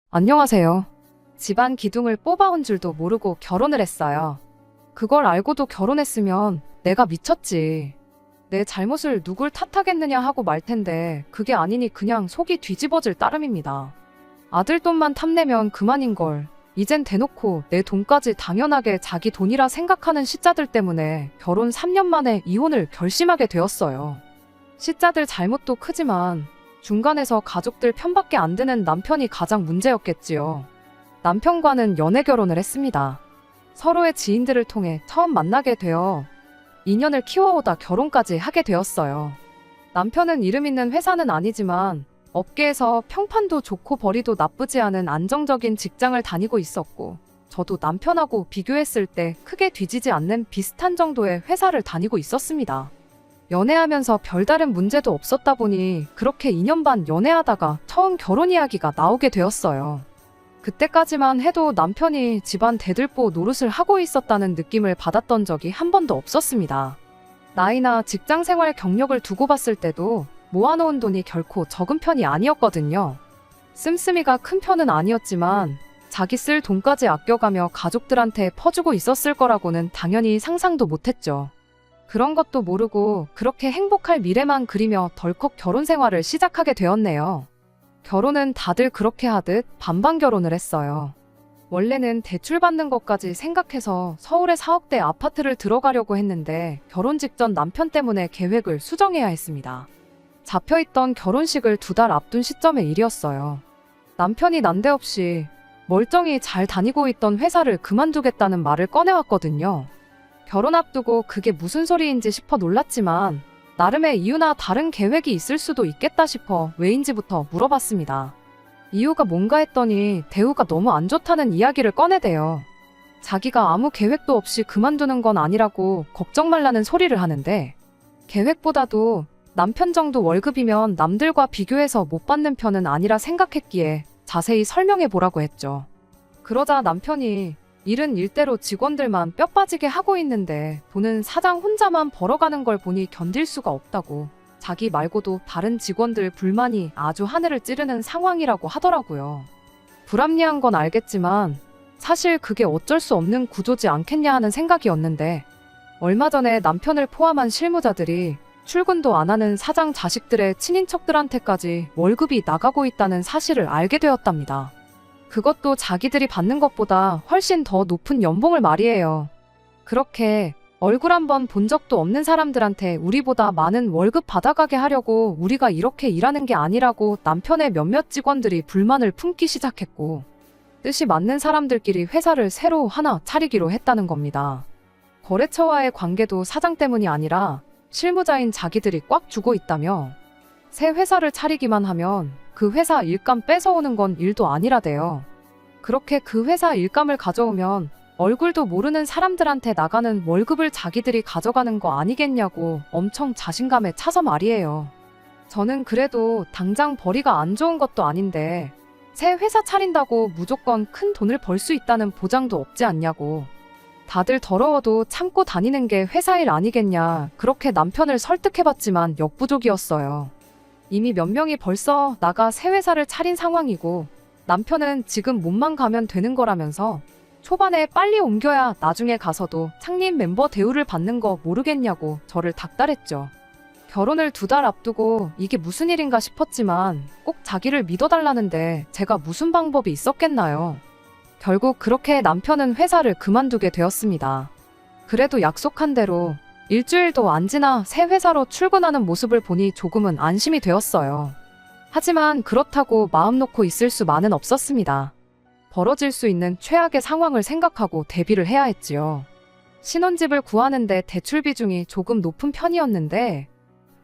안녕하세요. 집안 기둥을 뽑아온 줄도 모르고 결혼을 했어요. 그걸 알고도 결혼했으면 내가 미쳤지. 내 잘못을 누굴 탓하겠느냐 하고 말 텐데 그게 아니니 그냥 속이 뒤집어질 따름입니다. 아들 돈만 탐내면 그만인걸. 이젠 대놓고 내 돈까지 당연하게 자기 돈이라 생각하는 시짜들 때문에 결혼 3년 만에 이혼을 결심하게 되었어요. 시짜들 잘못도 크지만 중간에서 가족들 편밖에 안 드는 남편이 가장 문제였겠지요. 남편과는 연애 결혼을 했습니다. 서로의 지인들을 통해 처음 만나게 되어 인연을 키워오다 결혼까지 하게 되었어요. 남편은 이름 있는 회사는 아니지만 업계에서 평판도 좋고 벌이도 나쁘지 않은 안정적인 직장을 다니고 있었고, 저도 남편하고 비교했을 때 크게 뒤지지 않는 비슷한 정도의 회사를 다니고 있었습니다. 연애하면서 별다른 문제도 없었다 보니 그렇게 2년 반 연애하다가 처음 결혼 이야기가 나오게 되었어요. 그때까지만 해도 남편이 집안 대들보 노릇을 하고 있었다는 느낌을 받았던 적이 한 번도 없었습니다. 나이나 직장 생활 경력을 두고 봤을 때도 모아놓은 돈이 결코 적은 편이 아니었거든요. 씀씀이가 큰 편은 아니었지만 자기 쓸 돈까지 아껴가며 가족들한테 퍼주고 있었을 거라고는 당연히 상상도 못했죠. 그런 것도 모르고 그렇게 행복할 미래만 그리며 덜컥 결혼 생활을 시작하게 되었네요. 결혼은 다들 그렇게 하듯 반반 결혼을 했어요. 원래는 대출 받는 것까지 생각해서 서울의 4억대 아파트를 들어가려고 했는데 결혼 직전 남편 때문에 계획을 수정해야 했습니다. 잡혀있던 결혼식을 2달 앞둔 시점의 일이었어요. 남편이 난데없이 멀쩡히 잘 다니고 있던 회사를 그만두겠다는 말을 꺼내왔거든요. 결혼 앞두고 그게 무슨 소리인지 싶어 놀랐지만 나름의 이유나 다른 계획이 있을 수도 있겠다 싶어 왜인지부터 물어봤습니다. 이유가 뭔가 했더니 대우가 너무 안 좋다는 이야기를 꺼내대요. 자기가 아무 계획도 없이 그만두는 건 아니라고 걱정 말라는 소리를 하는데, 계획보다도 남편 정도 월급이면 남들과 비교해서 못 받는 편은 아니라 생각했기에 자세히 설명해 보라고 했죠. 그러자 남편이 일은 일대로 직원들만 뼈 빠지게 하고 있는데 돈은 사장 혼자만 벌어가는 걸 보니 견딜 수가 없다고, 자기 말고도 다른 직원들 불만이 아주 하늘을 찌르는 상황이라고 하더라고요. 불합리한 건 알겠지만 사실 그게 어쩔 수 없는 구조지 않겠냐 하는 생각이었는데, 얼마 전에 남편을 포함한 실무자들이 출근도 안 하는 사장 자식들의 친인척들한테까지 월급이 나가고 있다는 사실을 알게 되었답니다. 그것도 자기들이 받는 것보다 훨씬 더 높은 연봉을 말이에요. 그렇게 얼굴 한번 본 적도 없는 사람들한테 우리보다 많은 월급 받아가게 하려고 우리가 이렇게 일하는 게 아니라고 남편의 몇몇 직원들이 불만을 품기 시작했고, 뜻이 맞는 사람들끼리 회사를 새로 하나 차리기로 했다는 겁니다. 거래처와의 관계도 사장 때문이 아니라 실무자인 자기들이 꽉 주고 있다며, 새 회사를 차리기만 하면 그 회사 일감 뺏어오는 건 일도 아니라대요. 그렇게 그 회사 일감을 가져오면 얼굴도 모르는 사람들한테 나가는 월급을 자기들이 가져가는 거 아니겠냐고 엄청 자신감에 차서 말이에요. 저는 그래도 당장 벌이가 안 좋은 것도 아닌데 새 회사 차린다고 무조건 큰 돈을 벌 수 있다는 보장도 없지 않냐고. 다들 더러워도 참고 다니는 게 회사 일 아니겠냐, 그렇게 남편을 설득해봤지만 역부족이었어요. 이미 몇 명이 벌써 나가 새 회사를 차린 상황이고 남편은 지금 몸만 가면 되는 거라면서 초반에 빨리 옮겨야 나중에 가서도 창립 멤버 대우를 받는 거 모르겠냐고 저를 닥달했죠. 결혼을 2달 앞두고 이게 무슨 일인가 싶었지만 꼭 자기를 믿어달라는데 제가 무슨 방법이 있었겠나요. 결국 그렇게 남편은 회사를 그만두게 되었습니다. 그래도 약속한 대로 일주일도 안 지나 새 회사로 출근하는 모습을 보니 조금은 안심이 되었어요. 하지만 그렇다고 마음 놓고 있을 수만은 없었습니다. 벌어질 수 있는 최악의 상황을 생각하고 대비를 해야 했지요. 신혼집을 구하는데 대출 비중이 조금 높은 편이었는데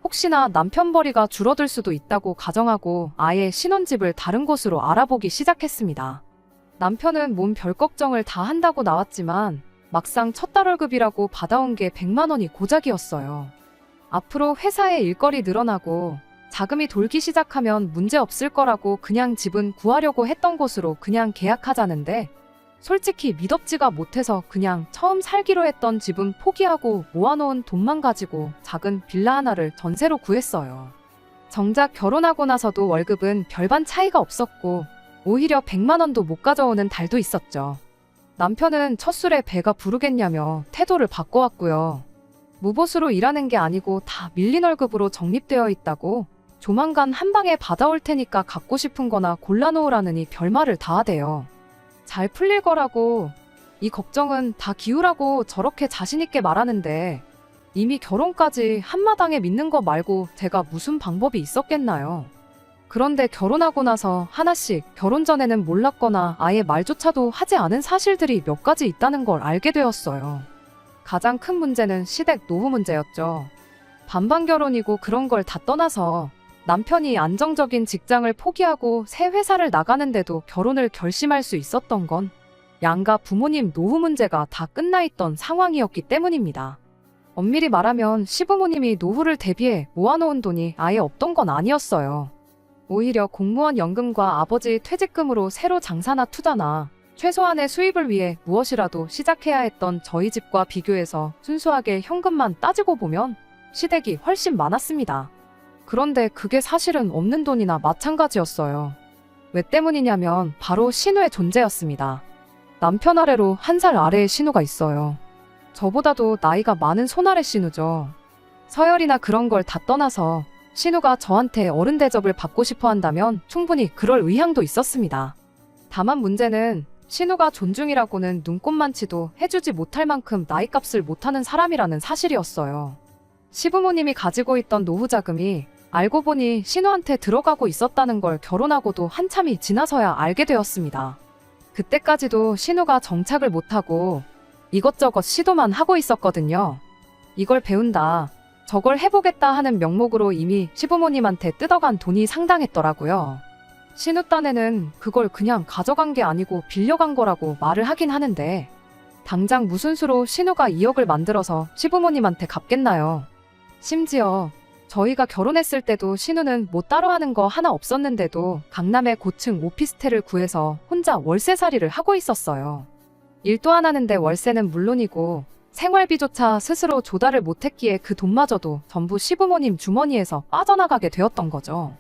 혹시나 남편 벌이가 줄어들 수도 있다고 가정하고 아예 신혼집을 다른 곳으로 알아보기 시작했습니다. 남편은 몸 별 걱정을 다 한다고 나왔지만 막상 첫 달 월급이라고 받아온 게 100만 원이 고작이었어요. 앞으로 회사에 일거리 늘어나고 자금이 돌기 시작하면 문제 없을 거라고 그냥 집은 구하려고 했던 곳으로 그냥 계약하자는데, 솔직히 미덥지가 못해서 그냥 처음 살기로 했던 집은 포기하고 모아놓은 돈만 가지고 작은 빌라 하나를 전세로 구했어요. 정작 결혼하고 나서도 월급은 별반 차이가 없었고 오히려 100만 원도 못 가져오는 달도 있었죠. 남편은 첫 술에 배가 부르겠냐며 태도를 바꿔왔고요. 무보수로 일하는 게 아니고 다 밀린 월급으로 적립되어 있다고 조만간 한 방에 받아올 테니까 갖고 싶은 거나 골라놓으라느니 별말을 다 하대요. 잘 풀릴 거라고, 이 걱정은 다 기우라고 저렇게 자신있게 말하는데 이미 결혼까지 한마당에 믿는 거 말고 제가 무슨 방법이 있었겠나요? 그런데 결혼하고 나서 하나씩 결혼 전에는 몰랐거나 아예 말조차도 하지 않은 사실들이 몇 가지 있다는 걸 알게 되었어요. 가장 큰 문제는 시댁 노후 문제였죠. 반반 결혼이고 그런 걸 다 떠나서 남편이 안정적인 직장을 포기하고 새 회사를 나가는데도 결혼을 결심할 수 있었던 건 양가 부모님 노후 문제가 다 끝나 있던 상황이었기 때문입니다. 엄밀히 말하면 시부모님이 노후를 대비해 모아놓은 돈이 아예 없던 건 아니었어요. 오히려 공무원 연금과 아버지 퇴직금으로 새로 장사나 투자나 최소한의 수입을 위해 무엇이라도 시작해야 했던 저희 집과 비교해서 순수하게 현금만 따지고 보면 시댁이 훨씬 많았습니다. 그런데 그게 사실은 없는 돈이나 마찬가지였어요. 왜 때문이냐면 바로 신우의 존재였습니다. 남편 아래로 1살 아래의 신우가 있어요. 저보다도 나이가 많은 손아래 신우죠. 서열이나 그런 걸 다 떠나서 신우가 저한테 어른 대접을 받고 싶어 한다면 충분히 그럴 의향도 있었습니다. 다만 문제는 신우가 존중이라고는 눈꼽만치도 해주지 못할 만큼 나이값을 못하는 사람이라는 사실이었어요. 시부모님이 가지고 있던 노후 자금이 알고 보니 신우한테 들어가고 있었다는 걸 결혼하고도 한참이 지나서야 알게 되었습니다. 그때까지도 신우가 정착을 못하고 이것저것 시도만 하고 있었거든요. 이걸 배운다, 저걸 해보겠다 하는 명목으로 이미 시부모님한테 뜯어간 돈이 상당했더라고요. 신우 딴에는 그걸 그냥 가져간 게 아니고 빌려간 거라고 말을 하긴 하는데 당장 무슨 수로 신우가 2억을 만들어서 시부모님한테 갚겠나요? 심지어 저희가 결혼했을 때도 신우는 뭐 따로 하는 거 하나 없었는데도 강남의 고층 오피스텔을 구해서 혼자 월세살이를 하고 있었어요. 일도 안 하는데 월세는 물론이고 생활비조차 스스로 조달을 못했기에 그 돈마저도 전부 시부모님 주머니에서 빠져나가게 되었던 거죠.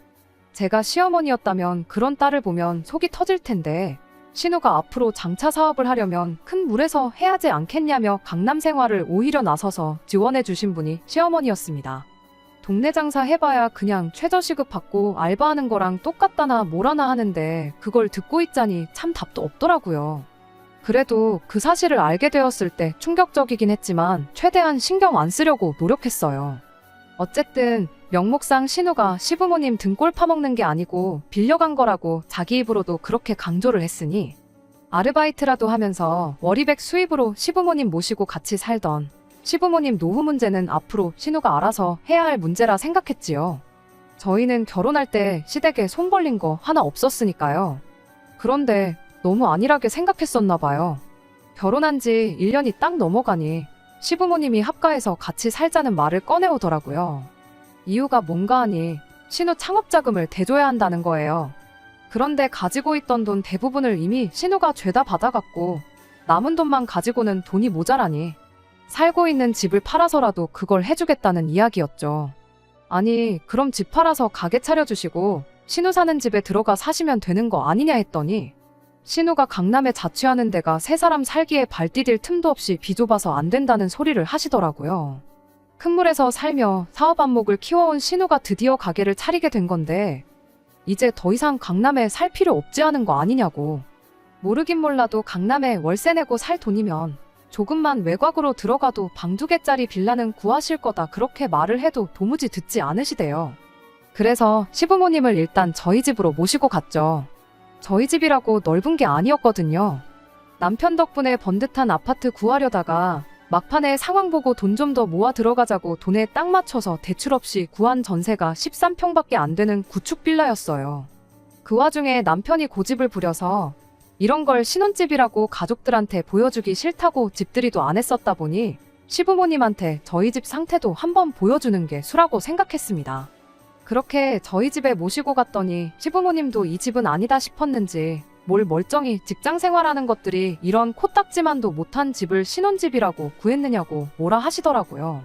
제가 시어머니였다면 그런 딸을 보면 속이 터질 텐데 신우가 앞으로 장차 사업을 하려면 큰 물에서 해야지 않겠냐며 강남 생활을 오히려 나서서 지원해 주신 분이 시어머니였습니다. 동네 장사 해봐야 그냥 최저시급 받고 알바하는 거랑 똑같다나 뭐라나 하는데 그걸 듣고 있자니 참 답도 없더라고요. 그래도 그 사실을 알게 되었을 때 충격적이긴 했지만 최대한 신경 안 쓰려고 노력했어요. 어쨌든 명목상 신우가 시부모님 등골 파먹는 게 아니고 빌려간 거라고 자기 입으로도 그렇게 강조를 했으니 아르바이트라도 하면서 월이백 수입으로 시부모님 모시고 같이 살던 시부모님 노후 문제는 앞으로 신우가 알아서 해야 할 문제라 생각했지요. 저희는 결혼할 때 시댁에 손 벌린 거 하나 없었으니까요. 그런데 너무 안일하게 생각했었나 봐요. 결혼한 지 1년이 딱 넘어가니 시부모님이 합가해서 같이 살자는 말을 꺼내오더라고요. 이유가 뭔가 하니 신우 창업자금을 대줘야 한다는 거예요. 그런데 가지고 있던 돈 대부분을 이미 신우가 죄다 받아갔고 남은 돈만 가지고는 돈이 모자라니 살고 있는 집을 팔아서라도 그걸 해주겠다는 이야기였죠. 아니, 그럼 집 팔아서 가게 차려주시고 신우 사는 집에 들어가 사시면 되는 거 아니냐 했더니 신우가 강남에 자취하는 데가 세 사람 살기에 발 디딜 틈도 없이 비좁아서 안 된다는 소리를 하시더라고요. 큰 물에서 살며 사업 안목을 키워온 신우가 드디어 가게를 차리게 된 건데 이제 더 이상 강남에 살 필요 없지 않은 거 아니냐고. 모르긴 몰라도 강남에 월세 내고 살 돈이면 조금만 외곽으로 들어가도 방 2개짜리 빌라는 구하실 거다 그렇게 말을 해도 도무지 듣지 않으시대요. 그래서 시부모님을 일단 저희 집으로 모시고 갔죠. 저희 집이라고 넓은 게 아니었거든요. 남편 덕분에 번듯한 아파트 구하려다가 막판에 상황 보고 돈 좀 더 모아 들어가자고 돈에 딱 맞춰서 대출 없이 구한 전세가 13평밖에 안 되는 구축 빌라였어요. 그 와중에 남편이 고집을 부려서 이런 걸 신혼집이라고 가족들한테 보여주기 싫다고 집들이도 안 했었다 보니 시부모님한테 저희 집 상태도 한번 보여주는 게 수라고 생각했습니다. 그렇게 저희 집에 모시고 갔더니 시부모님도 이 집은 아니다 싶었는지 뭘 멀쩡히 직장 생활하는 것들이 이런 코딱지만도 못한 집을 신혼집이라고 구했느냐고 뭐라 하시더라고요.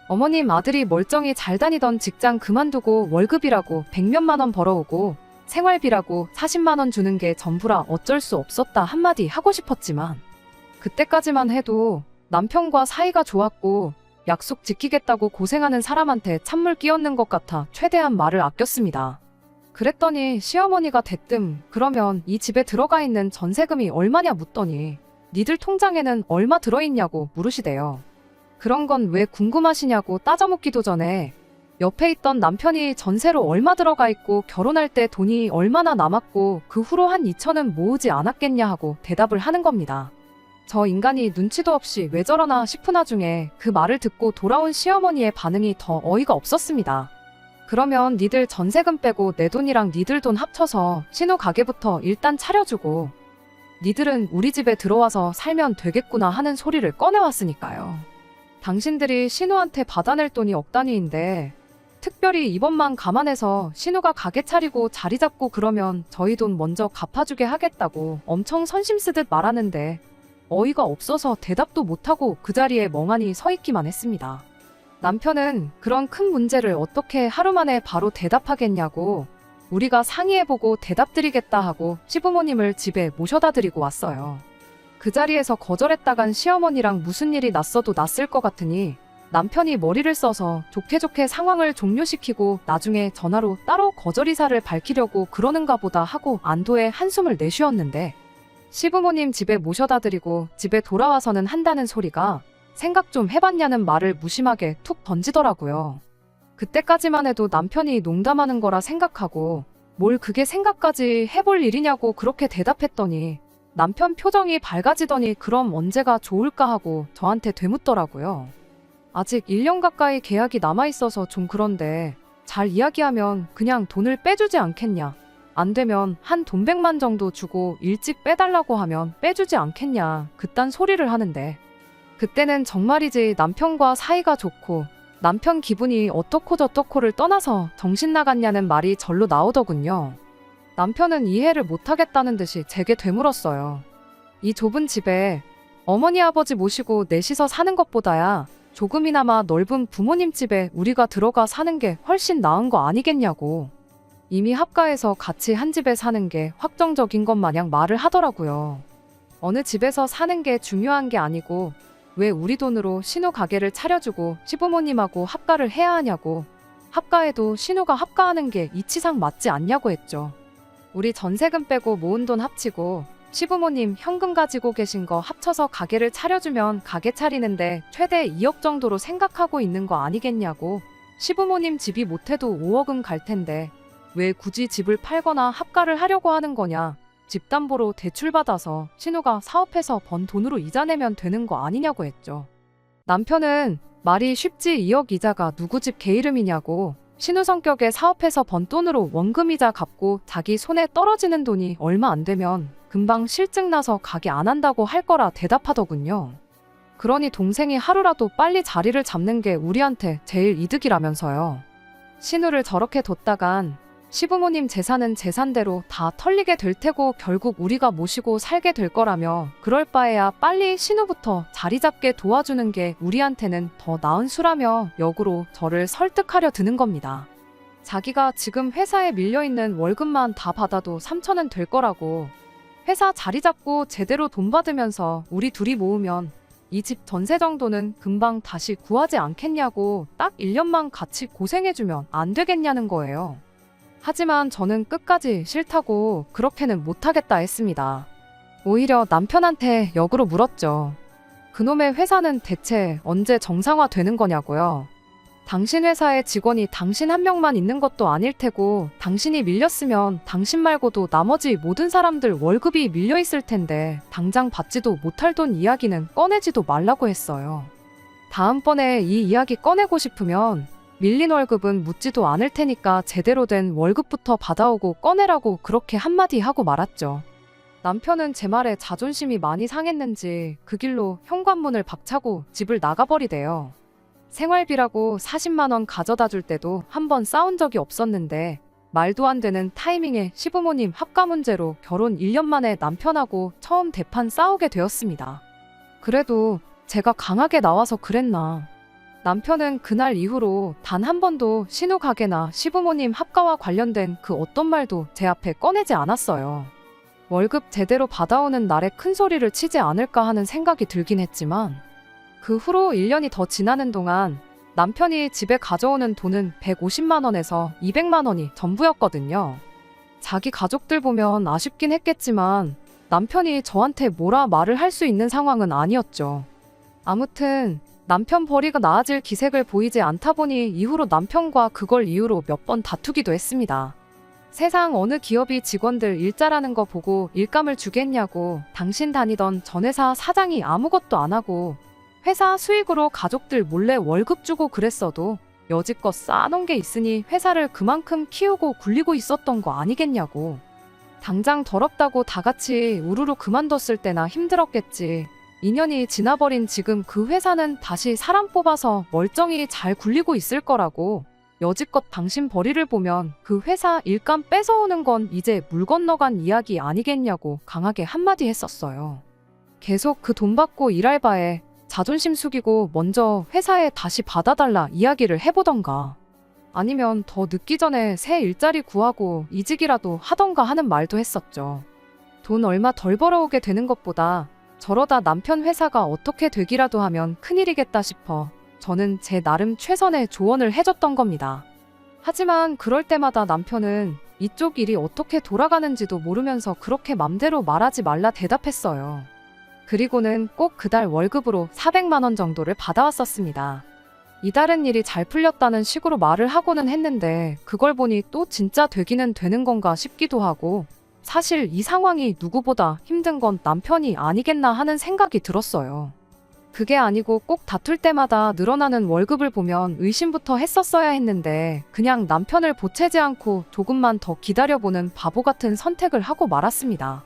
어머님 아들이 멀쩡히 잘 다니던 직장 그만두고 월급이라고 100몇만 원 벌어오고 생활비라고 40만 원 주는 게 전부라 어쩔 수 없었다 한마디 하고 싶었지만 그때까지만 해도 남편과 사이가 좋았고 약속 지키겠다고 고생하는 사람한테 찬물 끼얹는 것 같아 최대한 말을 아꼈습니다. 그랬더니 시어머니가 대뜸 그러면 이 집에 들어가 있는 전세금이 얼마냐 묻더니 니들 통장에는 얼마 들어있냐고 물으시대요. 그런 건 왜 궁금하시냐고 따져묻기도 전에 옆에 있던 남편이 전세로 얼마 들어가 있고 결혼할 때 돈이 얼마나 남았고 그 후로 한 2천은 모으지 않았겠냐 하고 대답을 하는 겁니다. 저 인간이 눈치도 없이 왜 저러나 싶은 와중에 그 말을 듣고 돌아온 시어머니의 반응이 더 어이가 없었습니다. 그러면 니들 전세금 빼고 내 돈이랑 니들 돈 합쳐서 신우 가게부터 일단 차려주고 니들은 우리 집에 들어와서 살면 되겠구나 하는 소리를 꺼내왔으니까요. 당신들이 신우한테 받아낼 돈이 억 단위인데 특별히 이번만 감안해서 신우가 가게 차리고 자리 잡고 그러면 저희 돈 먼저 갚아주게 하겠다고 엄청 선심 쓰듯 말하는데 어이가 없어서 대답도 못하고 그 자리에 멍하니 서 있기만 했습니다. 남편은 그런 큰 문제를 어떻게 하루 만에 바로 대답하겠냐고 우리가 상의해보고 대답드리겠다 하고 시부모님을 집에 모셔다 드리고 왔어요. 그 자리에서 거절했다간 시어머니랑 무슨 일이 났어도 났을 것 같으니 남편이 머리를 써서 좋게 상황을 종료시키고 나중에 전화로 따로 거절 의사를 밝히려고 그러는가 보다 하고 안도의 한숨을 내쉬었는데 시부모님 집에 모셔다 드리고 집에 돌아와서는 한다는 소리가 생각 좀 해봤냐는 말을 무심하게 툭 던지더라고요. 그때까지만 해도 남편이 농담하는 거라 생각하고 뭘 그게 생각까지 해볼 일이냐고 그렇게 대답했더니 남편 표정이 밝아지더니 그럼 언제가 좋을까 하고 저한테 되묻더라고요. 아직 1년 가까이 계약이 남아있어서 좀 그런데 잘 이야기하면 그냥 돈을 빼주지 않겠냐. 안 되면 한 돈 100만 정도 주고 일찍 빼달라고 하면 빼주지 않겠냐. 그딴 소리를 하는데 그때는 정말이지 남편과 사이가 좋고 남편 기분이 어떻고 저떻고를 떠나서 정신 나갔냐는 말이 절로 나오더군요. 남편은 이해를 못하겠다는 듯이 제게 되물었어요. 이 좁은 집에 어머니 아버지 모시고 넷이서 사는 것보다야 조금이나마 넓은 부모님 집에 우리가 들어가 사는 게 훨씬 나은 거 아니겠냐고. 이미 합가해서 같이 한 집에 사는 게 확정적인 것 마냥 말을 하더라고요. 어느 집에서 사는 게 중요한 게 아니고 왜 우리 돈으로 신우 가게를 차려주고 시부모님하고 합가를 해야 하냐고. 합가해도 신우가 합가하는 게 이치상 맞지 않냐고 했죠. 우리 전세금 빼고 모은 돈 합치고 시부모님 현금 가지고 계신 거 합쳐서 가게를 차려주면 가게 차리는데 최대 2억 정도로 생각하고 있는 거 아니겠냐고. 시부모님 집이 못해도 5억은 갈 텐데 왜 굳이 집을 팔거나 합가를 하려고 하는 거냐. 집담보로 대출받아서 신우가 사업해서 번 돈으로 이자 내면 되는 거 아니냐고 했죠. 남편은 말이 쉽지 2억 이자가 누구 집 개 이름이냐고. 신우 성격에 사업해서 번 돈으로 원금이자 갚고 자기 손에 떨어지는 돈이 얼마 안 되면 금방 실증 나서 가게 안 한다고 할 거라 대답하더군요. 그러니 동생이 하루라도 빨리 자리를 잡는 게 우리한테 제일 이득이라면서요. 신우를 저렇게 뒀다간 시부모님 재산은 재산대로 다 털리게 될 테고 결국 우리가 모시고 살게 될 거라며 그럴 바에야 빨리 신우부터 자리 잡게 도와주는 게 우리한테는 더 나은 수라며 역으로 저를 설득하려 드는 겁니다. 자기가 지금 회사에 밀려있는 월급만 다 받아도 3천은 될 거라고. 회사 자리 잡고 제대로 돈 받으면서 우리 둘이 모으면 이 집 전세 정도는 금방 다시 구하지 않겠냐고. 딱 1년만 같이 고생해주면 안 되겠냐는 거예요. 하지만 저는 끝까지 싫다고 그렇게는 못하겠다 했습니다. 오히려 남편한테 역으로 물었죠. 그놈의 회사는 대체 언제 정상화되는 거냐고요. 당신 회사에 직원이 당신 한 명만 있는 것도 아닐 테고 당신이 밀렸으면 당신 말고도 나머지 모든 사람들 월급이 밀려있을 텐데 당장 받지도 못할 돈 이야기는 꺼내지도 말라고 했어요. 다음번에 이 이야기 꺼내고 싶으면 밀린 월급은 묻지도 않을 테니까 제대로 된 월급부터 받아오고 꺼내라고 그렇게 한마디 하고 말았죠. 남편은 제 말에 자존심이 많이 상했는지 그 길로 현관문을 박차고 집을 나가버리대요. 생활비라고 40만 원 가져다 줄 때도 한 번 싸운 적이 없었는데 말도 안 되는 타이밍에 시부모님 합가 문제로 결혼 1년 만에 남편하고 처음 대판 싸우게 되었습니다. 그래도 제가 강하게 나와서 그랬나. 남편은 그날 이후로 단 한 번도 신우 가게나 시부모님 합가와 관련된 그 어떤 말도 제 앞에 꺼내지 않았어요. 월급 제대로 받아오는 날에 큰 소리를 치지 않을까 하는 생각이 들긴 했지만 그 후로 1년이 더 지나는 동안 남편이 집에 가져오는 돈은 150만 원에서 200만 원이 전부였거든요. 자기 가족들 보면 아쉽긴 했겠지만 남편이 저한테 뭐라 말을 할 수 있는 상황은 아니었죠. 아무튼 남편 벌이가 나아질 기색을 보이지 않다 보니 이후로 남편과 그걸 이유로 몇 번 다투기도 했습니다. 세상 어느 기업이 직원들 일자라는 거 보고 일감을 주겠냐고, 당신 다니던 전 회사 사장이 아무것도 안 하고 회사 수익으로 가족들 몰래 월급 주고 그랬어도 여지껏 쌓아놓은 게 있으니 회사를 그만큼 키우고 굴리고 있었던 거 아니겠냐고. 당장 더럽다고 다 같이 우르르 그만뒀을 때나 힘들었겠지. 2년이 지나버린 지금 그 회사는 다시 사람 뽑아서 멀쩡히 잘 굴리고 있을 거라고. 여지껏 당신 벌이를 보면 그 회사 일감 뺏어오는 건 이제 물 건너간 이야기 아니겠냐고 강하게 한마디 했었어요. 계속 그 돈 받고 일할 바에 자존심 숙이고 먼저 회사에 다시 받아달라 이야기를 해보던가, 아니면 더 늦기 전에 새 일자리 구하고 이직이라도 하던가 하는 말도 했었죠. 돈 얼마 덜 벌어오게 되는 것보다 저러다 남편 회사가 어떻게 되기라도 하면 큰일이겠다 싶어 저는 제 나름 최선의 조언을 해줬던 겁니다. 하지만 그럴 때마다 남편은 이쪽 일이 어떻게 돌아가는지도 모르면서 그렇게 맘대로 말하지 말라 대답했어요. 그리고는 꼭 그달 월급으로 400만 원 정도를 받아왔었습니다. 이달은 일이 잘 풀렸다는 식으로 말을 하고는 했는데 그걸 보니 또 진짜 되기는 되는 건가 싶기도 하고, 사실 이 상황이 누구보다 힘든 건 남편이 아니겠나 하는 생각이 들었어요. 그게 아니고 꼭 다툴 때마다 늘어나는 월급을 보면 의심부터 했었어야 했는데 그냥 남편을 보채지 않고 조금만 더 기다려보는 바보 같은 선택을 하고 말았습니다.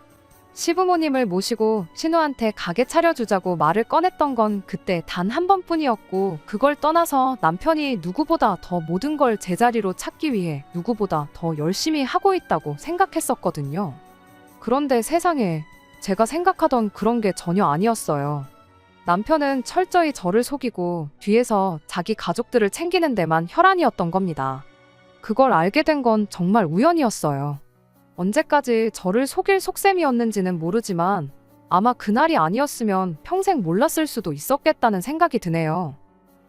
시부모님을 모시고 신우한테 가게 차려주자고 말을 꺼냈던 건 그때 단 한 번뿐이었고, 그걸 떠나서 남편이 누구보다 더 모든 걸 제자리로 찾기 위해 누구보다 더 열심히 하고 있다고 생각했었거든요. 그런데 세상에, 제가 생각하던 그런 게 전혀 아니었어요. 남편은 철저히 저를 속이고 뒤에서 자기 가족들을 챙기는 데만 혈안이었던 겁니다. 그걸 알게 된 건 정말 우연이었어요. 언제까지 저를 속일 속셈이었는지는 모르지만 아마 그날이 아니었으면 평생 몰랐을 수도 있었겠다는 생각이 드네요.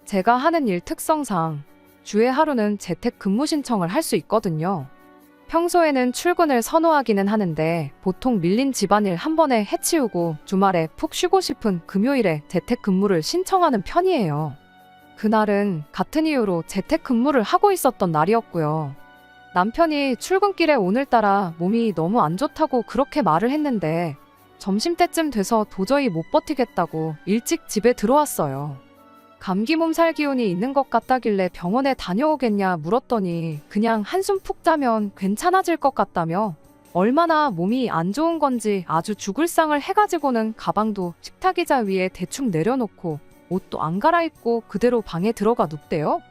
제가 하는 일 특성상 주에 하루는 재택 근무 신청을 할 수 있거든요. 평소에는 출근을 선호하기는 하는데 보통 밀린 집안일 한 번에 해치우고 주말에 푹 쉬고 싶은 금요일에 재택 근무를 신청하는 편이에요. 그날은 같은 이유로 재택 근무를 하고 있었던 날이었고요. 남편이 출근길에 오늘따라 몸이 너무 안 좋다고 그렇게 말을 했는데 점심때쯤 돼서 도저히 못 버티겠다고 일찍 집에 들어왔어요. 감기 몸살 기운이 있는 것 같다길래 병원에 다녀오겠냐 물었더니 그냥 한숨 푹 자면 괜찮아질 것 같다며, 얼마나 몸이 안 좋은 건지 아주 죽을 상을 해가지고는 가방도 식탁의자 위에 대충 내려놓고 옷도 안 갈아입고 그대로 방에 들어가 눕대요.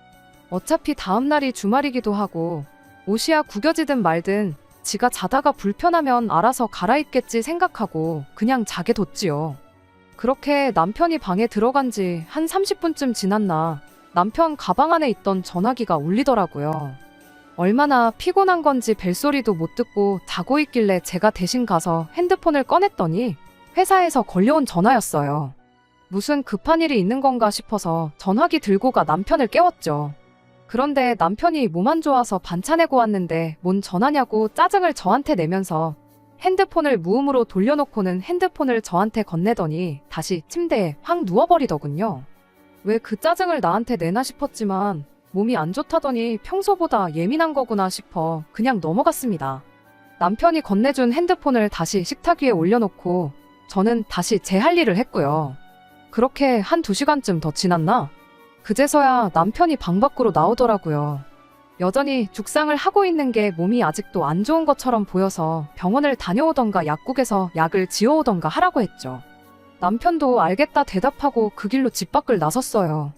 어차피 다음날이 주말이기도 하고 옷이야 구겨지든 말든 지가 자다가 불편하면 알아서 갈아입겠지 생각하고 그냥 자게 뒀지요. 그렇게 남편이 방에 들어간 지 한 30분쯤 지났나 남편 가방 안에 있던 전화기가 울리더라고요. 얼마나 피곤한 건지 벨소리도 못 듣고 자고 있길래 제가 대신 가서 핸드폰을 꺼냈더니 회사에서 걸려온 전화였어요. 무슨 급한 일이 있는 건가 싶어서 전화기 들고 가 남편을 깨웠죠. 그런데 남편이 몸 안 좋아서 반찬해고 왔는데 뭔 전화냐고 짜증을 저한테 내면서 핸드폰을 무음으로 돌려놓고는 핸드폰을 저한테 건네더니 다시 침대에 확 누워버리더군요. 왜 그 짜증을 나한테 내나 싶었지만 몸이 안 좋다더니 평소보다 예민한 거구나 싶어 그냥 넘어갔습니다. 남편이 건네준 핸드폰을 다시 식탁 위에 올려놓고 저는 다시 제 할 일을 했고요. 그렇게 한 2시간쯤 더 지났나? 그제서야 남편이 방 밖으로 나오더라고요. 여전히 죽상을 하고 있는 게 몸이 아직도 안 좋은 것처럼 보여서 병원을 다녀오던가 약국에서 약을 지어오던가 하라고 했죠. 남편도 알겠다 대답하고 그 길로 집 밖을 나섰어요.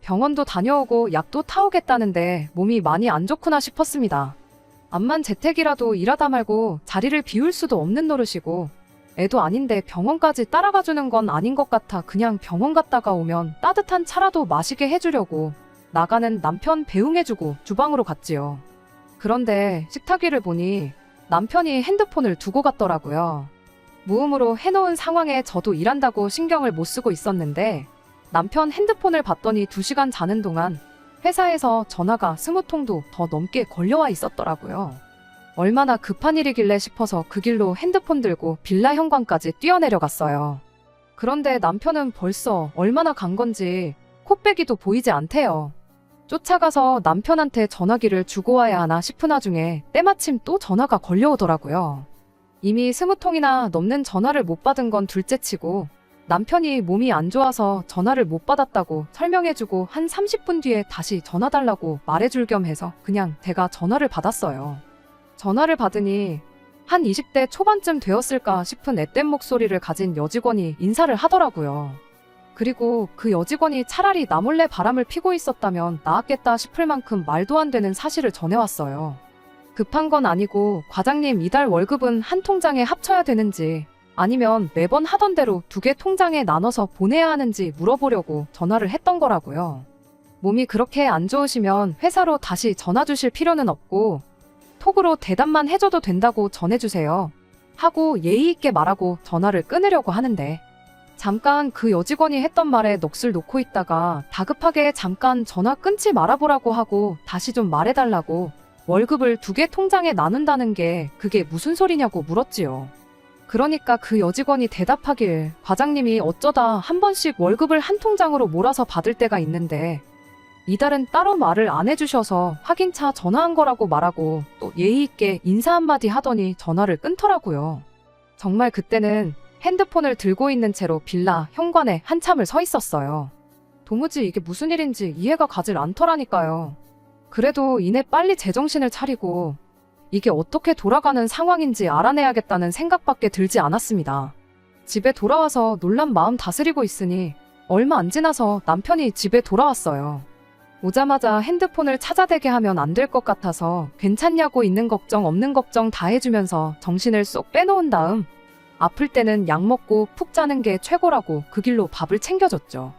병원도 다녀오고 약도 타오겠다는데 몸이 많이 안 좋구나 싶었습니다. 암만 재택이라도 일하다 말고 자리를 비울 수도 없는 노릇이고 애도 아닌데 병원까지 따라가 주는 건 아닌 것 같아 그냥 병원 갔다가 오면 따뜻한 차라도 마시게 해주려고 나가는 남편 배웅해주고 주방으로 갔지요. 그런데 식탁 위를 보니 남편이 핸드폰을 두고 갔더라고요. 무음으로 해놓은 상황에 저도 일한다고 신경을 못 쓰고 있었는데 남편 핸드폰을 봤더니 2시간 자는 동안 회사에서 전화가 20통도 더 넘게 걸려와 있었더라고요. 얼마나 급한 일이길래 싶어서 그 길로 핸드폰 들고 빌라 현관까지 뛰어내려갔어요. 그런데 남편은 벌써 얼마나 간 건지 코빼기도 보이지 않대요. 쫓아가서 남편한테 전화기를 주고 와야 하나 싶은 와중에 때마침 또 전화가 걸려오더라고요. 이미 20통이나 넘는 전화를 못 받은 건 둘째치고 남편이 몸이 안 좋아서 전화를 못 받았다고 설명해주고 한 30분 뒤에 다시 전화 달라고 말해줄 겸 해서 그냥 제가 전화를 받았어요. 전화를 받으니 한 20대 초반쯤 되었을까 싶은 앳된 목소리를 가진 여직원이 인사를 하더라고요. 그리고 그 여직원이 차라리 나 몰래 바람을 피고 있었다면 나았겠다 싶을 만큼 말도 안 되는 사실을 전해왔어요. 급한 건 아니고 과장님 이달 월급은 한 통장에 합쳐야 되는지 아니면 매번 하던 대로 2개 통장에 나눠서 보내야 하는지 물어보려고 전화를 했던 거라고요. 몸이 그렇게 안 좋으시면 회사로 다시 전화 주실 필요는 없고 톡으로 대답만 해줘도 된다고 전해주세요. 하고 예의 있게 말하고 전화를 끊으려고 하는데 잠깐 그 여직원이 했던 말에 넋을 놓고 있다가 다급하게 잠깐 전화 끊지 말아보라고 하고 다시 좀 말해달라고 월급을 2개 통장에 나눈다는 게 그게 무슨 소리냐고 물었지요. 그러니까 그 여직원이 대답하길 과장님이 어쩌다 한 번씩 월급을 한 통장으로 몰아서 받을 때가 있는데 이달은 따로 말을 안 해주셔서 확인차 전화한 거라고 말하고 또 예의 있게 인사 한마디 하더니 전화를 끊더라고요. 정말 그때는 핸드폰을 들고 있는 채로 빌라 현관에 한참을 서 있었어요. 도무지 이게 무슨 일인지 이해가 가질 않더라니까요. 그래도 이내 빨리 제정신을 차리고 이게 어떻게 돌아가는 상황인지 알아내야겠다는 생각밖에 들지 않았습니다. 집에 돌아와서 놀란 마음 다스리고 있으니 얼마 안 지나서 남편이 집에 돌아왔어요. 오자마자 핸드폰을 찾아대게 하면 안 될 것 같아서 괜찮냐고 있는 걱정 없는 걱정 다 해주면서 정신을 쏙 빼놓은 다음 아플 때는 약 먹고 푹 자는 게 최고라고 그 길로 밥을 챙겨줬죠.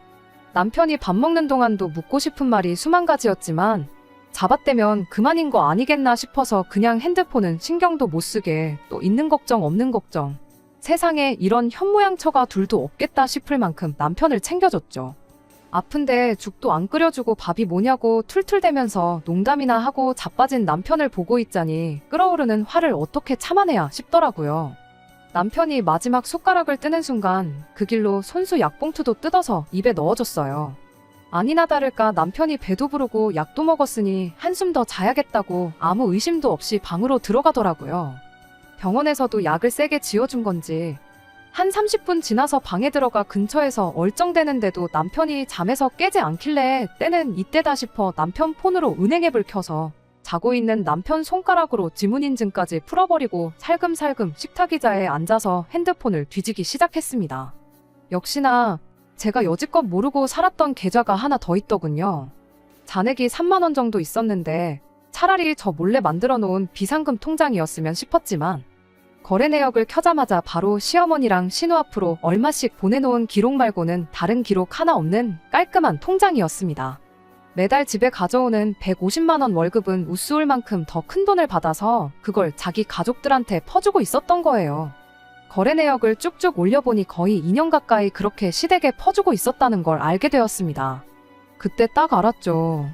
남편이 밥 먹는 동안도 묻고 싶은 말이 수만 가지였지만 잡아떼면 그만인 거 아니겠나 싶어서 그냥 핸드폰은 신경도 못 쓰게 또 있는 걱정 없는 걱정 세상에 이런 현모양처가 둘도 없겠다 싶을 만큼 남편을 챙겨줬죠. 아픈데 죽도 안 끓여주고 밥이 뭐냐고 툴툴대면서 농담이나 하고 자빠진 남편을 보고 있자니 끓어오르는 화를 어떻게 참아내야 싶더라고요. 남편이 마지막 숟가락을 뜨는 순간 그 길로 손수 약봉투도 뜯어서 입에 넣어줬어요. 아니나 다를까 남편이 배도 부르고 약도 먹었으니 한숨 더 자야겠다고 아무 의심도 없이 방으로 들어가더라고요. 병원에서도 약을 세게 지어준 건지 한 30분 지나서 방에 들어가 근처에서 얼쩡대는데도 남편이 잠에서 깨지 않길래 때는 이때다 싶어 남편 폰으로 은행 앱을 켜서 자고 있는 남편 손가락으로 지문인증까지 풀어버리고 살금살금 식탁 의자에 앉아서 핸드폰을 뒤지기 시작했습니다. 역시나 제가 여지껏 모르고 살았던 계좌가 하나 더 있더군요. 잔액이 3만 원 정도 있었는데 차라리 저 몰래 만들어 놓은 비상금 통장이었으면 싶었지만 거래 내역을 켜자마자 바로 시어머니랑 신우 앞으로 얼마씩 보내놓은 기록 말고는 다른 기록 하나 없는 깔끔한 통장이었습니다. 매달 집에 가져오는 150만 원 월급은 우스울 만큼 더 큰 돈을 받아서 그걸 자기 가족들한테 퍼주고 있었던 거예요. 거래 내역을 쭉쭉 올려보니 거의 2년 가까이 그렇게 시댁에 퍼주고 있었다는 걸 알게 되었습니다. 그때 딱 알았죠.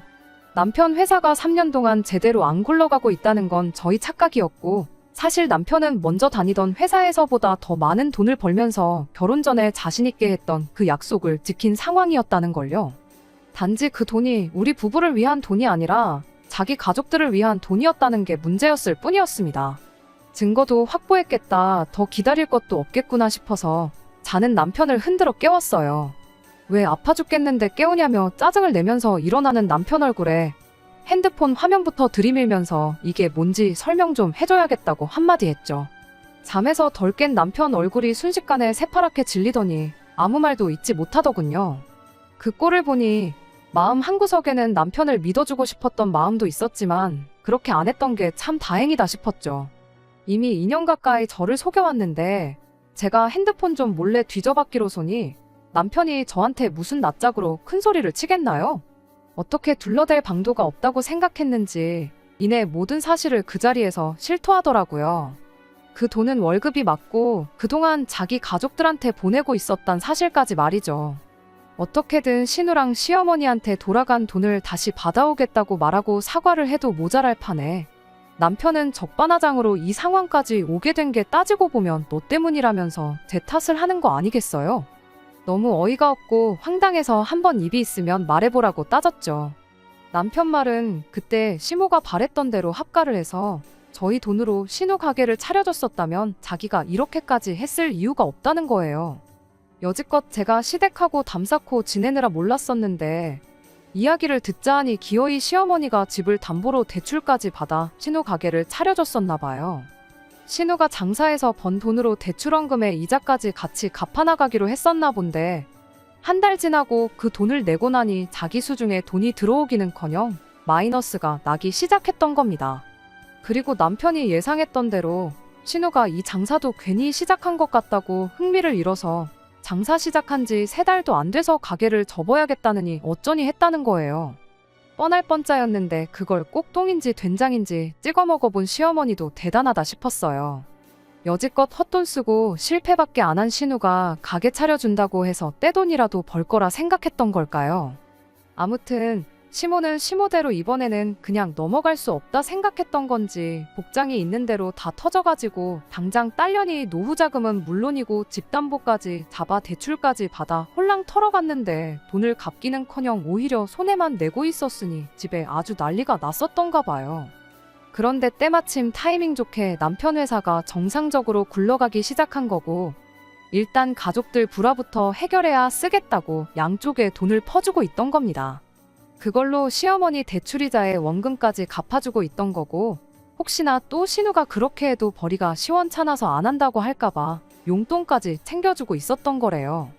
남편 회사가 3년 동안 제대로 안 굴러가고 있다는 건 저희 착각이었고 사실 남편은 먼저 다니던 회사에서보다 더 많은 돈을 벌면서 결혼 전에 자신있게 했던 그 약속을 지킨 상황이었다는 걸요. 단지 그 돈이 우리 부부를 위한 돈이 아니라 자기 가족들을 위한 돈이었다는 게 문제였을 뿐이었습니다. 증거도 확보했겠다, 더 기다릴 것도 없겠구나 싶어서 자는 남편을 흔들어 깨웠어요. 왜 아파 죽겠는데 깨우냐며 짜증을 내면서 일어나는 남편 얼굴에 핸드폰 화면부터 들이밀면서 이게 뭔지 설명 좀 해줘야겠다고 한마디 했죠. 잠에서 덜 깬 남편 얼굴이 순식간에 새파랗게 질리더니 아무 말도 잊지 못하더군요. 그 꼴을 보니 마음 한구석에는 남편을 믿어주고 싶었던 마음도 있었지만 그렇게 안 했던 게 참 다행이다 싶었죠. 이미 2년 가까이 저를 속여왔는데 제가 핸드폰 좀 몰래 뒤져봤기로소니 남편이 저한테 무슨 낯짝으로 큰 소리를 치겠나요? 어떻게 둘러댈 방도가 없다고 생각했는지 이내 모든 사실을 그 자리에서 실토하더라고요. 그 돈은 월급이 맞고 그동안 자기 가족들한테 보내고 있었단 사실까지 말이죠. 어떻게든 신우랑 시어머니한테 돌아간 돈을 다시 받아오겠다고 말하고 사과를 해도 모자랄 판에 남편은 적반하장으로 이 상황까지 오게 된 게 따지고 보면 너 때문이라면서 제 탓을 하는 거 아니겠어요? 너무 어이가 없고 황당해서 한번 입이 있으면 말해보라고 따졌죠. 남편 말은 그때 시모가 바랬던 대로 합가를 해서 저희 돈으로 신우 가게를 차려줬었다면 자기가 이렇게까지 했을 이유가 없다는 거예요. 여지껏 제가 시댁하고 담쌓고 지내느라 몰랐었는데 이야기를 듣자 하니 기어이 시어머니가 집을 담보로 대출까지 받아 신우 가게를 차려줬었나 봐요. 신우가 장사해서 번 돈으로 대출원금에 이자까지 같이 갚아나가기로 했었나 본데 한 달 지나고 그 돈을 내고 나니 자기 수중에 돈이 들어오기는커녕 마이너스가 나기 시작했던 겁니다. 그리고 남편이 예상했던 대로 신우가 이 장사도 괜히 시작한 것 같다고 흥미를 잃어서 장사 시작한 지 3달도 안 돼서 가게를 접어야겠다느니 어쩌니 했다는 거예요. 뻔할 뻔짜였는데 그걸 꼭 똥인지 된장인지 찍어 먹어본 시어머니도 대단하다 싶었어요. 여지껏 헛돈 쓰고 실패밖에 안 한 신우가 가게 차려준다고 해서 떼돈이라도 벌 거라 생각했던 걸까요? 아무튼 시모는 시모대로 이번에는 그냥 넘어갈 수 없다 생각했던 건지 복장이 있는 대로 다 터져가지고 당장 딸년이 노후 자금은 물론이고 집담보까지 잡아 대출까지 받아 홀랑 털어갔는데 돈을 갚기는커녕 오히려 손해만 내고 있었으니 집에 아주 난리가 났었던가 봐요. 그런데 때마침 타이밍 좋게 남편 회사가 정상적으로 굴러가기 시작한 거고 일단 가족들 불화부터 해결해야 쓰겠다고 양쪽에 돈을 퍼주고 있던 겁니다. 그걸로 시어머니 대출이자에 원금까지 갚아주고 있던 거고 혹시나 또 신우가 그렇게 해도 벌이가 시원찮아서 안 한다고 할까봐 용돈까지 챙겨주고 있었던 거래요.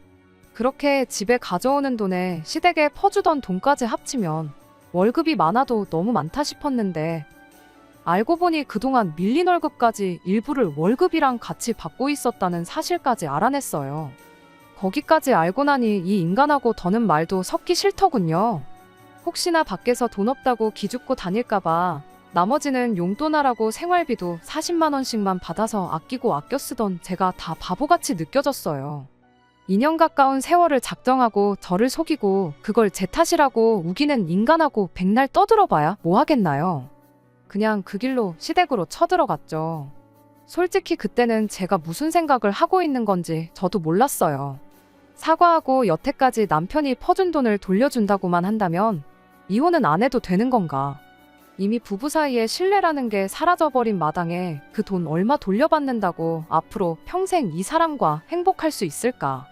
그렇게 집에 가져오는 돈에 시댁에 퍼주던 돈까지 합치면 월급이 많아도 너무 많다 싶었는데 알고 보니 그동안 밀린 월급까지 일부를 월급이랑 같이 받고 있었다는 사실까지 알아냈어요. 거기까지 알고 나니 이 인간하고 더는 말도 섞기 싫더군요. 혹시나 밖에서 돈 없다고 기죽고 다닐까봐 나머지는 용돈하라고 생활비도 40만 원씩만 받아서 아끼고 아껴 쓰던 제가 다 바보같이 느껴졌어요. 2년 가까운 세월을 작정하고 저를 속이고 그걸 제 탓이라고 우기는 인간하고 백날 떠들어봐야 뭐 하겠나요? 그냥 그 길로 시댁으로 쳐들어갔죠. 솔직히 그때는 제가 무슨 생각을 하고 있는 건지 저도 몰랐어요. 사과하고 여태까지 남편이 퍼준 돈을 돌려준다고만 한다면 이혼은 안 해도 되는 건가? 이미 부부 사이에 신뢰라는 게 사라져버린 마당에 그 돈 얼마 돌려받는다고 앞으로 평생 이 사람과 행복할 수 있을까?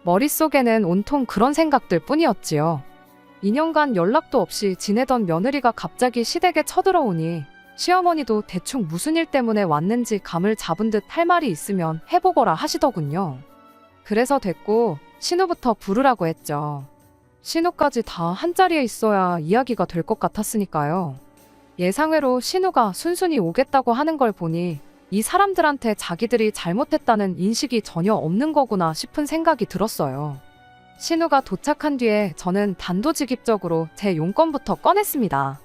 머릿속에는 온통 그런 생각들 뿐이었지요. 2년간 연락도 없이 지내던 며느리가 갑자기 시댁에 쳐들어오니 시어머니도 대충 무슨 일 때문에 왔는지 감을 잡은 듯 할 말이 있으면 해보거라 하시더군요. 그래서 됐고 신우부터 부르라고 했죠. 신우까지 다 한자리에 있어야 이야기가 될 것 같았으니까요. 예상외로 신우가 순순히 오겠다고 하는 걸 보니 이 사람들한테 자기들이 잘못했다는 인식이 전혀 없는 거구나 싶은 생각이 들었어요. 신우가 도착한 뒤에 저는 단도직입적으로 제 용건부터 꺼냈습니다.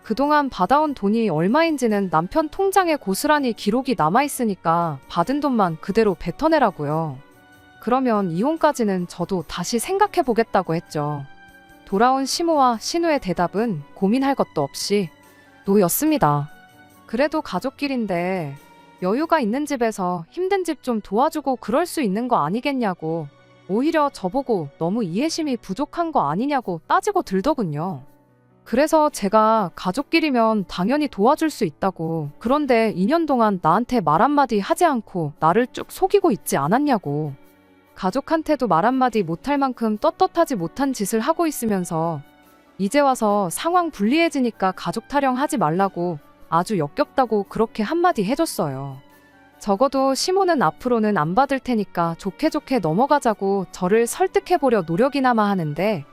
그동안 받아온 돈이 얼마인지는 남편 통장에 고스란히 기록이 남아있으니까 받은 돈만 그대로 뱉어내라고요. 그러면 이혼까지는 저도 다시 생각해보겠다고 했죠. 돌아온 시모와 신우의 대답은 고민할 것도 없이 노였습니다. 그래도 가족끼린데 여유가 있는 집에서 힘든 집 좀 도와주고 그럴 수 있는 거 아니겠냐고 오히려 저보고 너무 이해심이 부족한 거 아니냐고 따지고 들더군요. 그래서 제가 가족끼리면 당연히 도와줄 수 있다고 그런데 2년 동안 나한테 말 한마디 하지 않고 나를 쭉 속이고 있지 않았냐고 가족한테도 말 한마디 못할 만큼 떳떳하지 못한 짓을 하고 있으면서 이제 와서 상황 불리해지니까 가족 타령하지 말라고 아주 역겹다고 그렇게 한마디 해줬어요. 적어도 시모는 앞으로는 안 받을 테니까 좋게 좋게 넘어가자고 저를 설득해보려 노력이나마 하는데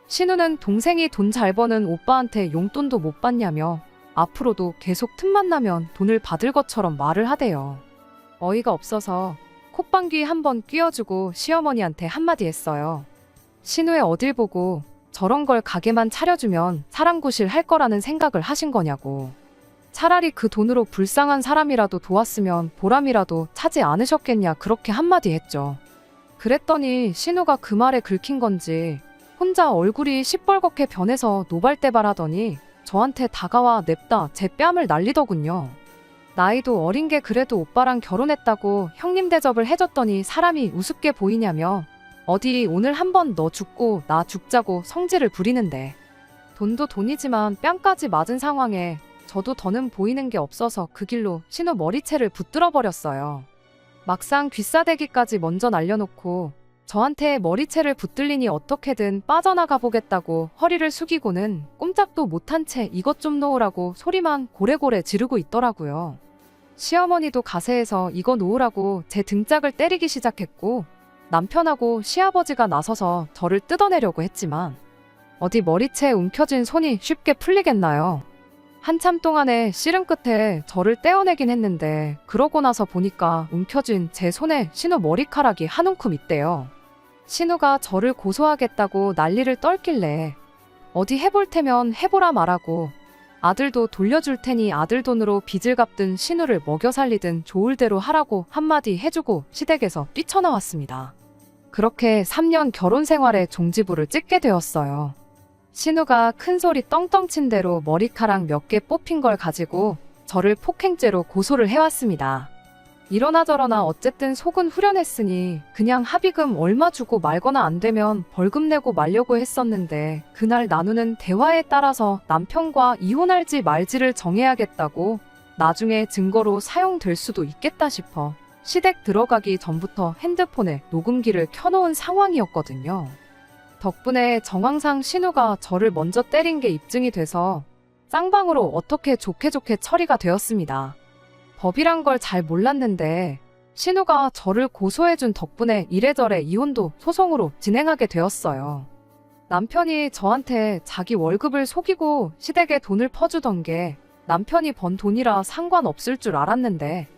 신우는 동생이 돈 잘 버는 오빠한테 용돈도 못 받냐며 앞으로도 계속 틈만 나면 돈을 받을 것처럼 말을 하대요. 어이가 없어서 콧방귀 한번 뀌어주고 시어머니한테 한마디 했어요. 신우의 어딜 보고 저런 걸 가게만 차려주면 사람구실 할 거라는 생각을 하신 거냐고. 차라리 그 돈으로 불쌍한 사람이라도 도왔으면 보람이라도 차지 않으셨겠냐 그렇게 한마디 했죠. 그랬더니 신우가 그 말에 긁힌 건지 혼자 얼굴이 시뻘겋게 변해서 노발대발하더니 저한테 다가와 냅다 제 뺨을 날리더군요. 나이도 어린 게 그래도 오빠랑 결혼했다고 형님 대접을 해줬더니 사람이 우습게 보이냐며 어디 오늘 한번 너 죽고 나 죽자고 성질을 부리는데 돈도 돈이지만 뺨까지 맞은 상황에 저도 더는 보이는 게 없어서 그 길로 신우 머리채를 붙들어 버렸어요. 막상 귀싸대기까지 먼저 날려놓고 저한테 머리채를 붙들리니 어떻게든 빠져나가 보겠다고 허리를 숙이고는 꼼짝도 못한 채 이것 좀 놓으라고 소리만 고래고래 지르고 있더라고요. 시어머니도 가세해서 이거 놓으라고 제 등짝을 때리기 시작했고 남편하고 시아버지가 나서서 저를 뜯어내려고 했지만 어디 머리채에 움켜쥔 손이 쉽게 풀리겠나요? 한참 동안에 씨름 끝에 저를 떼어내긴 했는데 그러고 나서 보니까 움켜쥔 제 손에 신우 머리카락이 한 움큼 있대요. 신우가 저를 고소하겠다고 난리를 떨길래 어디 해볼 테면 해보라 말하고 아들도 돌려줄 테니 아들 돈으로 빚을 갚든 신우를 먹여 살리든 좋을 대로 하라고 한마디 해주고 시댁에서 뛰쳐나왔습니다. 그렇게 3년 결혼 생활에 종지부를 찍게 되었어요. 신우가 큰 소리 떵떵 친 대로 머리카락 몇 개 뽑힌 걸 가지고 저를 폭행죄로 고소를 해왔습니다. 이러나 저러나 어쨌든 속은 후련했으니 그냥 합의금 얼마 주고 말거나 안 되면 벌금 내고 말려고 했었는데 그날 나누는 대화에 따라서 남편과 이혼할지 말지를 정해야겠다고 나중에 증거로 사용될 수도 있겠다 싶어 시댁 들어가기 전부터 핸드폰에 녹음기를 켜놓은 상황이었거든요. 덕분에 정황상 신우가 저를 먼저 때린 게 입증이 돼서 쌍방으로 어떻게 좋게 처리가 되었습니다. 법이란 걸 잘 몰랐는데 신우가 저를 고소해준 덕분에 이래저래 이혼도 소송으로 진행하게 되었어요. 남편이 저한테 자기 월급을 속이고 시댁에 돈을 퍼주던 게 남편이 번 돈이라 상관없을 줄 알았는데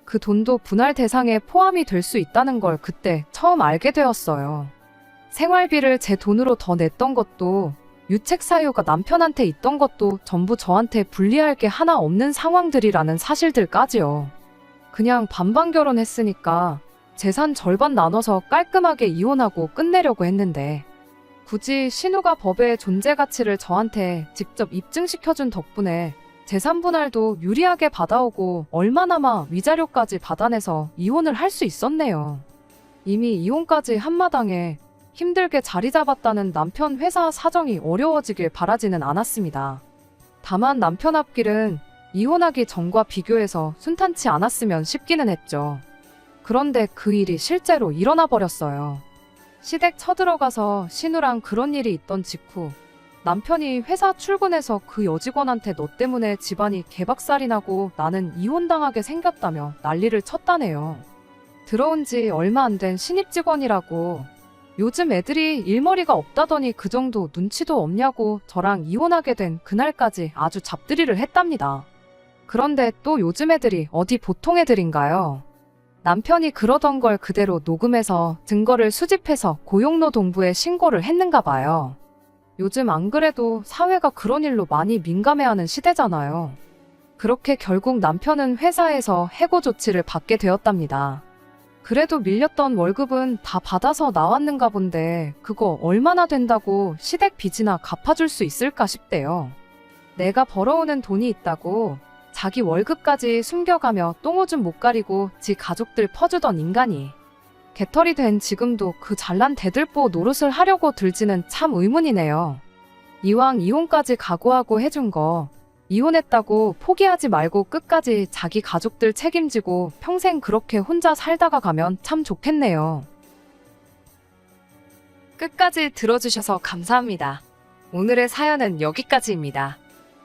그 돈도 분할 대상에 포함이 될 수 있다는 걸 그때 처음 알게 되었어요. 생활비를 제 돈으로 더 냈던 것도 유책 사유가 남편한테 있던 것도 전부 저한테 불리할 게 하나 없는 상황들이라는 사실들까지요. 그냥 반반 결혼했으니까 재산 절반 나눠서 깔끔하게 이혼하고 끝내려고 했는데 굳이 신우가 법의 존재 가치를 저한테 직접 입증시켜준 덕분에 재산 분할도 유리하게 받아오고 얼마나마 위자료까지 받아내서 이혼을 할 수 있었네요. 이미 이혼까지 한마당에 힘들게 자리 잡았다는 남편 회사 사정이 어려워지길 바라지는 않았습니다. 다만 남편 앞길은 이혼하기 전과 비교해서 순탄치 않았으면 싶기는 했죠. 그런데 그 일이 실제로 일어나 버렸어요. 시댁 쳐들어가서 신우랑 그런 일이 있던 직후 남편이 회사 출근해서 그 여직원한테 너 때문에 집안이 개박살이 나고 나는 이혼당하게 생겼다며 난리를 쳤다네요. 들어온 지 얼마 안 된 신입 직원이라고 요즘 애들이 일머리가 없다더니 그 정도 눈치도 없냐고 저랑 이혼하게 된 그날까지 아주 잡들이를 했답니다. 그런데 또 요즘 애들이 어디 보통 애들인가요? 남편이 그러던 걸 그대로 녹음해서 증거를 수집해서 고용노동부에 신고를 했는가 봐요. 요즘 안 그래도 사회가 그런 일로 많이 민감해하는 시대잖아요. 그렇게 결국 남편은 회사에서 해고 조치를 받게 되었답니다. 그래도 밀렸던 월급은 다 받아서 나왔는가 본데 그거 얼마나 된다고 시댁 빚이나 갚아줄 수 있을까 싶대요. 내가 벌어오는 돈이 있다고 자기 월급까지 숨겨가며 똥오줌 못 가리고 지 가족들 퍼주던 인간이 개털이 된 지금도 그 잘난 대들보 노릇을 하려고 들지는 참 의문이네요. 이왕 이혼까지 각오하고 해준 거 이혼했다고 포기하지 말고 끝까지 자기 가족들 책임지고 평생 그렇게 혼자 살다가 가면 참 좋겠네요. 끝까지 들어주셔서 감사합니다. 오늘의 사연은 여기까지입니다.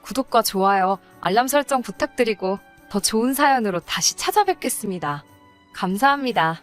구독과 좋아요, 알람 설정 부탁드리고 더 좋은 사연으로 다시 찾아뵙겠습니다. 감사합니다.